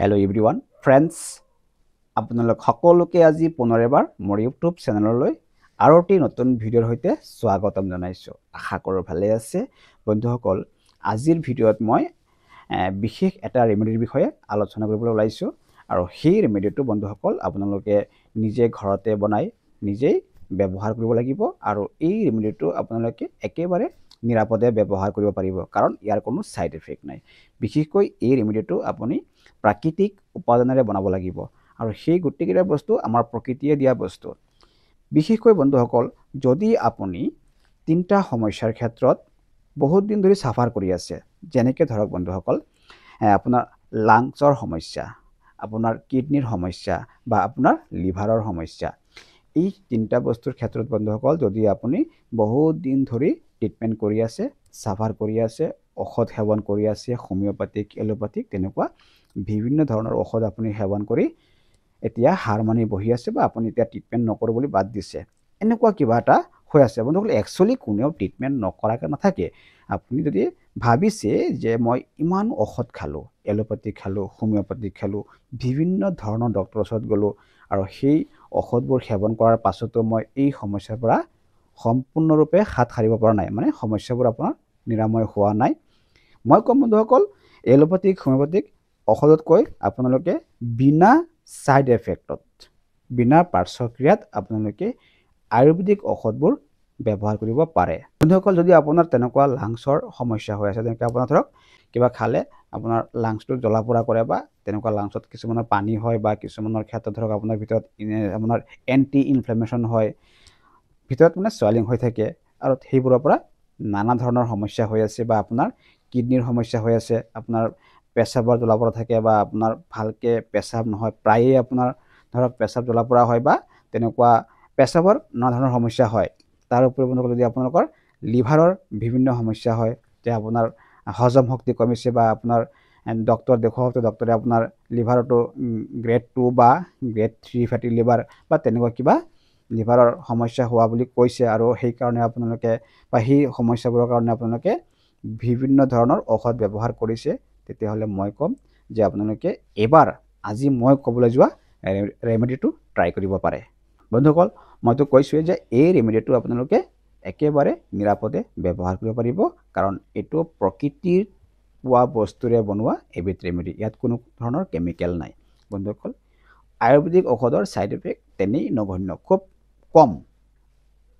Hello everyone, friends. আপোনালোক সকলোকে আজি পুনৰ এবাৰ মোৰ ইউটিউব চেনেললৈ আৰু এটি নতুন ভিডিঅ'ৰ সৈতে স্বাগতম জনাইছো। আশা কৰো ভালে আছে বন্ধুসকল। আজিৰ ভিডিঅ'ত মই বিশেষ এটা ৰেমেডিৰ বিষয়ে আলোচনা কৰিবলৈ ওলাইছো আৰু সেই ৰেমেডিটো বন্ধুসকল আপোনালোকে নিজে ঘৰতে বনাই নিজেই ব্যৱহাৰ কৰিব লাগিব আৰু এই ৰেমেডিটো আপোনালোকে একেবাৰে নিৰাপদে ব্যৱহাৰ কৰিব পাৰিব কাৰণ ইয়াৰ কোনো সাইড ইফেক্ট নাই। বিশেষকৈ এই ৰেমেডিটো আপুনি প্ৰাকৃতিক উপাদানেৰে বনাব লাগিব আৰু সেই গুটিকেইটা বস্তু আমাৰ প্ৰকৃতিয়ে দিয়া বস্তু। বিশেষকৈ বন্ধুসকল যদি আপুনি তিনটা সমস্যাৰ ক্ষেত্ৰত বহুত দিন ধৰি সাফাৰ কৰি আছে, যেনেকৈ ধৰক বন্ধুসকল আপোনাৰ লাংছৰ সমস্যা, আপোনাৰ কিডনিৰ সমস্যা বা আপোনাৰ লিভাৰৰ সমস্যা, এই তিনটা বস্তুৰ ক্ষেত্ৰত বন্ধুসকল যদি আপুনি বহুত দিন ধৰি ট্ৰিটমেন্ট কৰি আছে, সাফাৰ কৰি আছে, ঔষধ সেৱন কৰি আছে, হোমিওপ্যাথিক এলোপ্যাথিক তেনেকুৱা বিভিন্ন ধৰণৰ ঔষধ আপুনি সেৱন কৰি এতিয়া হাৰ মানি বহি আছে বা আপুনি এতিয়া ট্ৰিটমেন্ট নকৰো বুলি বাদ দিছে, এনেকুৱা কিবা এটা হৈ আছে বন্ধুসকল। একচুয়ালি কোনেও ট্ৰিটমেন্ট নকৰাকে নাথাকে। আপুনি যদি ভাবিছে যে মই ইমান ঔষধ খালো, এলোপ্যাথিক খালো, হোমিওপ্যাথিক খালো, বিভিন্ন ধৰণৰ ডক্টৰৰ ওচৰত গলো আৰু সেই ঔষধবোৰ সেৱন কৰাৰ পাছতো মই এই সমস্যাৰ পৰা সম্পূৰ্ণৰূপে হাত সাৰিব পৰা নাই, মানে সমস্যাবোৰ আপোনাৰ নিৰাময় হোৱা নাই, মই কম বন্ধুসকল এলোপ্যাথিক হোমিওপ্যাথিক ঔষধতকৈ আপোনালোকে বিনা সাইড এফেক্টত, বিনা পাৰ্শ্বক্ৰিয়াত আপোনালোকে আয়ুৰ্বেদিক ঔষধবোৰ ব্যৱহাৰ কৰিব পাৰে। বন্ধুসকল যদি আপোনাৰ তেনেকুৱা লাংছৰ সমস্যা হৈ আছে, যেনেকৈ আপোনাৰ ধৰক কিবা খালে আপোনাৰ লাংছটো জ্বলা পোৰা কৰে বা তেনেকুৱা লাংছত কিছুমানৰ পানী হয় বা কিছুমানৰ ক্ষেত্ৰত ধৰক আপোনাৰ ভিতৰত আপোনাৰ এন্টি ইনফ্লেমেশ্যন হয়, ভিতৰত মানে সোৱেলিং হৈ থাকে আৰু সেইবোৰৰ পৰা নানা ধৰণৰ সমস্যা হৈ আছে বা আপোনাৰ কিডনিৰ সমস্যা হৈ আছে, আপোনাৰ পেচাবৰ জ্বলা পোৰা থাকে বা আপোনাৰ ভালকে পেচাব নহয়, প্ৰায়ে আপোনাৰ ধৰক পেচাব জ্বলা পোৰা হয় বা তেনেকুৱা পেচাবৰ নানা ধৰণৰ সমস্যা হয়। তাৰ উপৰি বন্ধুসকল যদি আপোনালোকৰ লিভাৰৰ বিভিন্ন সমস্যা হয়, যে আপোনাৰ হজম শক্তি কমিছে বা আপোনাৰ ডক্টৰ দেখুৱাওতে ডক্টৰে আপোনাৰ লিভাৰটো গ্ৰেড 2 বা গ্ৰেড 3 ফেটি লিভাৰ বা তেনেকুৱা কিবা লিভাৰৰ সমস্যা হোৱা বুলি কৈছে আৰু সেই কাৰণে আপোনালোকে বা সেই সমস্যাবোৰৰ কাৰণে আপোনালোকে বিভিন্ন ধৰণৰ ঔষধ ব্যৱহাৰ কৰিছে, তেতিয়াহ'লে মই কম যে আপোনালোকে এবাৰ আজি মই ক'বলৈ যোৱা ৰেমেডিটো ট্ৰাই কৰিব পাৰে। বন্ধুসকল মইতো কৈছোৱে যে এই ৰেমেডিটো আপোনালোকে একেবাৰে নিৰাপদে ব্যৱহাৰ কৰিব পাৰিব কাৰণ এইটো প্ৰকৃতিৰ পোৱা বস্তুৰে বনোৱা এবিধ ৰেমেডি, ইয়াত কোনো ধৰণৰ কেমিকেল নাই। বন্ধুসকল আয়ুৰ্বেদিক ঔষধৰ সাইড ইফেক্ট তেনেই নগণ্য, খুব কম।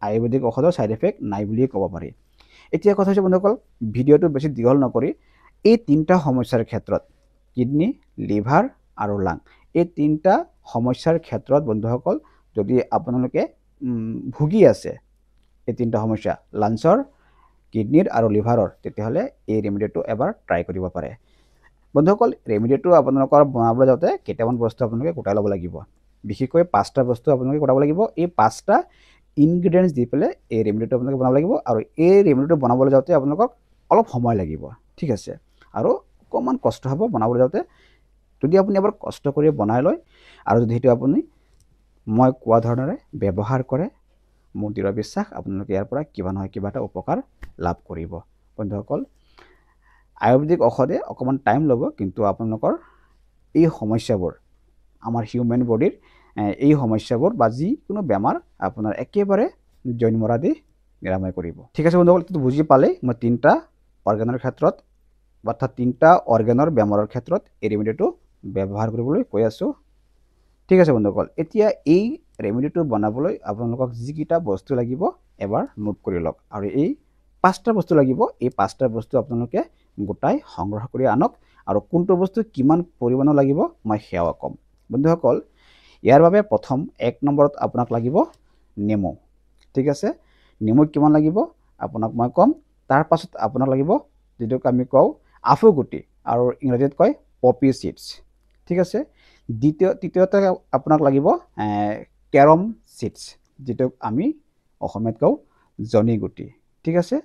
আয়ুৰ্বেদিক ঔষধৰ সাইড ইফেক্ট নাই বুলিয়ে ক'ব পাৰি। এতিয়া কথা হৈছে বন্ধুসকল ভিডিঅ'টো বেছি দীঘল নকৰি এই তিনটা সমস্যাৰ ক্ষেত্ৰত কিডনি, লিভাৰ আৰু লাং, এই তিনটা সমস্যাৰ ক্ষেত্ৰত বন্ধুসকল যদি আপোনালোকে ভুগি আছে এই তিনটা সমস্যা লাংছৰ, কিডনিৰ আৰু লিভাৰৰ, তেতিয়াহ'লে এই ৰেমেডিটো এবাৰ ট্ৰাই কৰিব পাৰে। বন্ধুসকল ৰেমেডিটো আপোনালোকৰ বনাবলৈ যাওঁতে কেইটামান বস্তু আপোনালোকে গোটাই ল'ব লাগিব, বিশেষকৈ 5টা বস্তু আপোনালোকে গোটাব লাগিব। এই 5টা ইনগ্ৰেডিয়েন্টছ দি পেলাই এই ৰেমেডিটো আপোনালোকে বনাব লাগিব আৰু এই ৰেমেডিটো বনাবলৈ যাওঁতে আপোনালোকক অলপ সময় লাগিব, ঠিক আছে, আৰু অকণমান কষ্ট হ'ব বনাবলৈ যাওঁতে। যদি আপুনি এবাৰ কষ্ট কৰি বনাই লয় আৰু যদি সেইটো আপুনি মই কোৱা ধৰণেৰে ব্যৱহাৰ কৰে, মোৰ দৃঢ় বিশ্বাস আপোনালোকে ইয়াৰ পৰা কিবা নহয় কিবা এটা উপকাৰ লাভ কৰিব। বন্ধুসকল আয়ুৰ্বেদিক ঔষধে অকণমান টাইম ল'ব, কিন্তু আপোনালোকৰ এই সমস্যাবোৰ আমাৰ হিউমেন বডিৰ এই সমস্যাবোৰ বা যিকোনো বেমাৰ আপোনাৰ একেবাৰে জন্মৰা দি নিৰাময় কৰিব। ঠিক আছে বন্ধুসকল, এইটো বুজি পালে মই তিনটা অৰ্গেনৰ ক্ষেত্ৰত অৰ্থাৎ তিনটা অৰ্গেনৰ বেমাৰৰ ক্ষেত্ৰত এই ৰেমেডিটো ব্যৱহাৰ কৰিবলৈ কৈ আছোঁ। ঠিক আছে বন্ধুসকল, এতিয়া এই ৰেমেডিটো বনাবলৈ আপোনালোকক যিকেইটা বস্তু লাগিব এবাৰ নোট কৰি লওক আৰু এই 5টা বস্তু লাগিব, এই 5টা বস্তু আপোনালোকে গোটাই সংগ্ৰহ কৰি আনক আৰু কোনটো বস্তু কিমান পৰিমাণৰ লাগিব মই সেয়াও ক'ম। বন্ধুসকল ইয়াৰ বাবে প্ৰথম 1 নম্বৰত আপোনাক লাগিব নেমু, ঠিক আছে, নেমু কিমান লাগিব আপোনাক মই ক'ম। তাৰ পাছত আপোনাক লাগিব যেটোক আমি কওঁ আফুগুটি আৰু ইংৰাজীত কয় পপি সিডছ, ঠিক আছে। তৃতীয়তে আপোনাক লাগিব কেৰম সিডছ, যেটোক আমি অসমীয়াত কওঁ জনি গুটি, ঠিক আছে।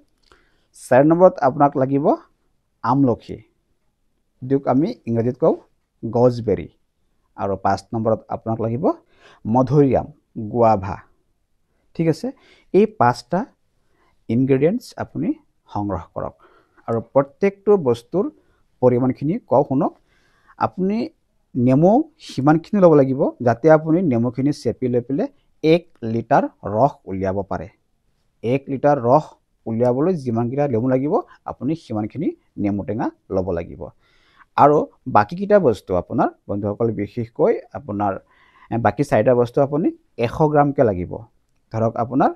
4 নম্বৰত আপোনাক লাগিব আমলখি, যেটোক আমি ইংৰাজীত কওঁ গজবেৰী, আৰু 5 নম্বৰত আপোনাক লাগিব মধুৰিআম গুৱাভা, ঠিক আছে। এই 5টা ইনগ্ৰেডিয়েন্টছ আপুনি সংগ্ৰহ কৰক আৰু প্ৰত্যেকটো বস্তুৰ পৰিমাণখিনি কওঁ শুনক। আপুনি নেমু সিমানখিনি ল'ব লাগিব যাতে আপুনি নেমুখিনি চেপি লৈ পেলাই 1 লিটাৰ ৰস উলিয়াব পাৰে। 1 লিটাৰ ৰস উলিয়াবলৈ যিমানকেইটা নেমু লাগিব আপুনি সিমানখিনি নেমু টেঙা ল'ব লাগিব। আৰু বাকীকেইটা বস্তু আপোনাৰ বন্ধুসকল বিশেষকৈ আপোনাৰ বাকী 4টা বস্তু আপুনি 100 গ্ৰামকৈ লাগিব। ধৰক আপোনাৰ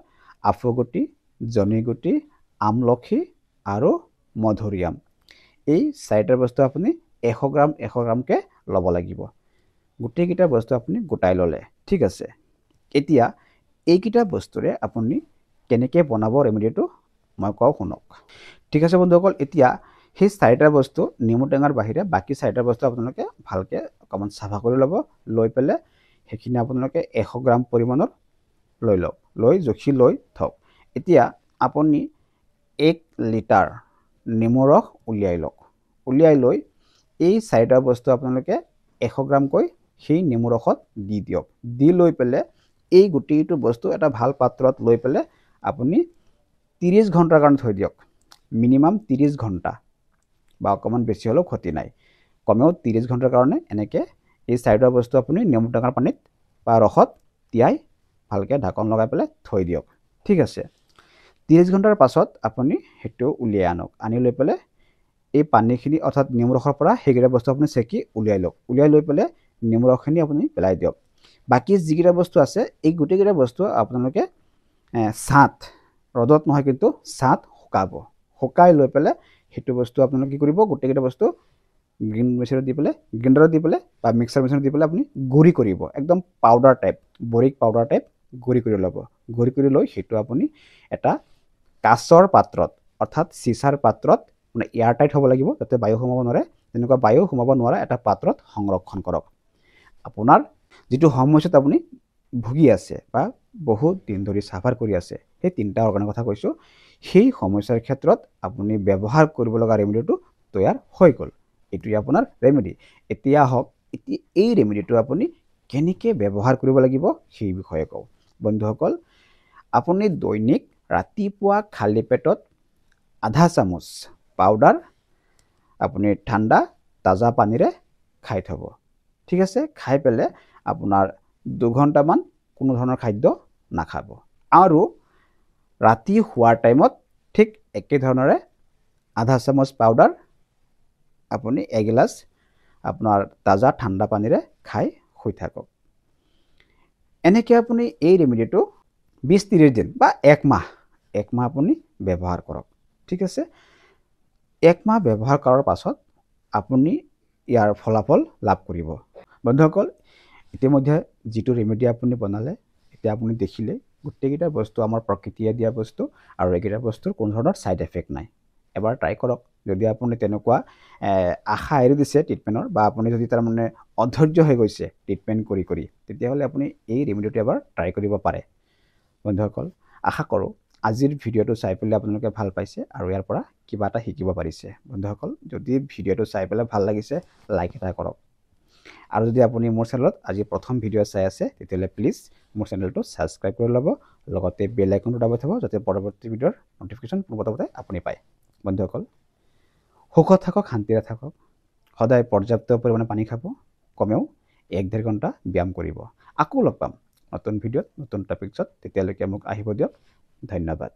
আফুগুটি, জনিগুটি, আমলখি আৰু মধুৰিআম। এই 4টা বস্তু আপুনি 100 গ্ৰামকৈ ল'ব লাগিব। গোটেইকেইটা বস্তু আপুনি গোটাই ল'লে, ঠিক আছে। এতিয়া এইকেইটা বস্তুৰে আপুনি কেনেকৈ বনাব ৰেমেডিটো মই কওঁ শুনক। ঠিক আছে বন্ধুসকল, এতিয়া সেই 4টা বস্তু নেমু টেঙাৰ বাহিৰে বাকী 4টা বস্তু আপোনালোকে ভালকৈ অকণমান চাফা কৰি ল'ব। লৈ পেলাই সেইখিনি আপোনালোকে 100 গ্ৰাম পৰিমাণৰ লৈ লওক, লৈ জুখি লৈ থওক। এতিয়া আপুনি 1 লিটাৰ নেমু ৰস উলিয়াই লওক। উলিয়াই লৈ এই 4টা বস্তু আপোনালোকে 100 গ্ৰামকৈ সেই নেমু ৰসত দি দিয়ক। দি লৈ পেলাই এই গোটেইটো বস্তু এটা ভাল পাত্ৰত লৈ পেলাই আপুনি 30 ঘণ্টাৰ কাৰণে থৈ দিয়ক। মিনিমাম 30 ঘণ্টা বা অকণমান বেছি হ'লেও ক্ষতি নাই। কমেও 30 ঘণ্টাৰ কাৰণে এনেকৈ এই 4টা বস্তু আপুনি নেমু টেঙাৰ পানীত বা ৰসত তিয়াই ভালকৈ ঢাকন লগাই পেলাই থৈ দিয়ক, ঠিক আছে। 30 ঘণ্টাৰ পাছত আপুনি সেইটো উলিয়াই আনক। আনি লৈ পেলাই এই পানীখিনি অৰ্থাৎ নেমু ৰসৰ পৰা সেইকেইটা বস্তু আপুনি চেকি উলিয়াই লওক। উলিয়াই লৈ পেলাই নেমু ৰসখিনি আপুনি পেলাই দিয়ক। বাকী যিকেইটা বস্তু আছে এই গোটেইকেইটা বস্তু আপোনালোকে ছাঁত, ৰ'দত নহয় কিন্তু ছাঁত শুকাব। শুকাই লৈ পেলাই সেইটো বস্তু আপোনালোকে কি কৰিব, গোটেইকেইটা বস্তু গ্ৰাইণ্ডাৰত দি পেলাই বা মিক্সাৰ মেচিনত দি পেলাই আপুনি গুড়ি কৰিব। একদম powder type, boric powder type গুড়ি কৰি ল'ব। গুড়ি কৰি লৈ সেইটো আপুনি এটা কাঁচৰ পাত্ৰত অৰ্থাৎ চিচাৰ পাত্ৰত, মানে এয়াৰ টাইট হ'ব লাগিব যাতে বায়ু সোমাব নোৱাৰে, তেনেকুৱা বায়ু সোমাব নোৱাৰা এটা পাত্ৰত সংৰক্ষণ কৰক। আপোনাৰ যিটো সমস্যাত আপুনি ভুগি আছে বা বহুত দিন ধৰি চাফাৰ কৰি আছে, সেই 3টা অৰ্গেনৰ কথা কৈছোঁ, সেই সমস্যাৰ ক্ষেত্ৰত আপুনি ব্যৱহাৰ কৰিব লগা ৰেমেডিটো তৈয়াৰ হৈ গ'ল। এইটোৱে আপোনাৰ ৰেমেডি। এতিয়া আহক, এই ৰেমেডিটো আপুনি কেনেকৈ ব্যৱহাৰ কৰিব লাগিব সেই বিষয়ে কওঁ। বন্ধুসকল, আপুনি দৈনিক ৰাতিপুৱা খালী পেটত আধা চামুচ পাউডাৰ আপুনি ঠাণ্ডা তাজা পানীৰে খাই থ'ব, ঠিক আছে। খাই পেলাই আপোনাৰ 2 ঘণ্টামান কোনো ধৰণৰ খাদ্য নাখাব। আৰু ৰাতি শোৱাৰ টাইমত ঠিক একেধৰণৰে আধা চামুচ পাউডাৰ আপুনি এগিলাচ আপোনাৰ তাজা ঠাণ্ডা পানীৰে খাই শুই থাকক। এনেকৈ আপুনি এই ৰেমেডিটো 20-30 দিন বা 1 মাহ আপুনি ব্যৱহাৰ কৰক, ঠিক আছে। 1 মাহ ব্যৱহাৰ কৰাৰ পাছত আপুনি ইয়াৰ ফলাফল লাভ কৰিব। বন্ধুসকল, ইতিমধ্যে যিটো ৰেমেডি আপুনি বনালে, এতিয়া আপুনি দেখিলে গোটেইকেইটা বস্তু আমাৰ প্ৰকৃতিয়ে দিয়া বস্তু আৰু এইকেইটা বস্তুৰ কোনো ধৰণৰ ছাইড এফেক্ট নাই। এবাৰ ট্ৰাই কৰক। যদি আপুনি তেনেকুৱা আশা এৰি দিছে ট্ৰিটমেণ্টৰ, বা আপুনি যদি তাৰমানে অধৈৰ্য হৈ গৈছে ট্ৰিটমেণ্ট কৰি কৰি, তেতিয়াহ'লে আপুনি এই ৰেমেডিটো এবাৰ ট্ৰাই কৰিব পাৰে। বন্ধুসকল, আশা কৰোঁ আজিৰ ভিডিঅ'টো চাই পেলাই আপোনালোকে ভাল পাইছে আৰু ইয়াৰ পৰা কিবা এটা শিকিব পাৰিছে। বন্ধুসকল, যদি ভিডিঅ'টো চাই পেলাই ভাল লাগিছে, লাইক এটা কৰক। আৰু যদি আপুনি মোৰ চেনেলত আজি প্ৰথম ভিডিঅ' চাই আছে, তেতিয়াহ'লে প্লিজ মোৰ চেনেলটো ছাবস্ক্ৰাইব কৰি ল'ব, লগতে বেল আইকনটো দাবাই থ'ব যাতে পৰৱৰ্তী ভিডিঅ'ৰ ন'টিফিকেশ্যন পোনপটীয়াকৈ আপুনি পায়। বন্ধুসকল, সুখত থাকক, শান্তিৰে থাকক, সদায় পৰ্যাপ্ত পৰিমাণে পানী খাব, কমেও 1-1.5 ঘণ্টা ব্যায়াম কৰিব। আকৌ লগ পাম নতুন ভিডিঅ'ত, নতুন টপিকছত। তেতিয়ালৈকে মোক আহিব দিয়ক। ধন্যবাদ।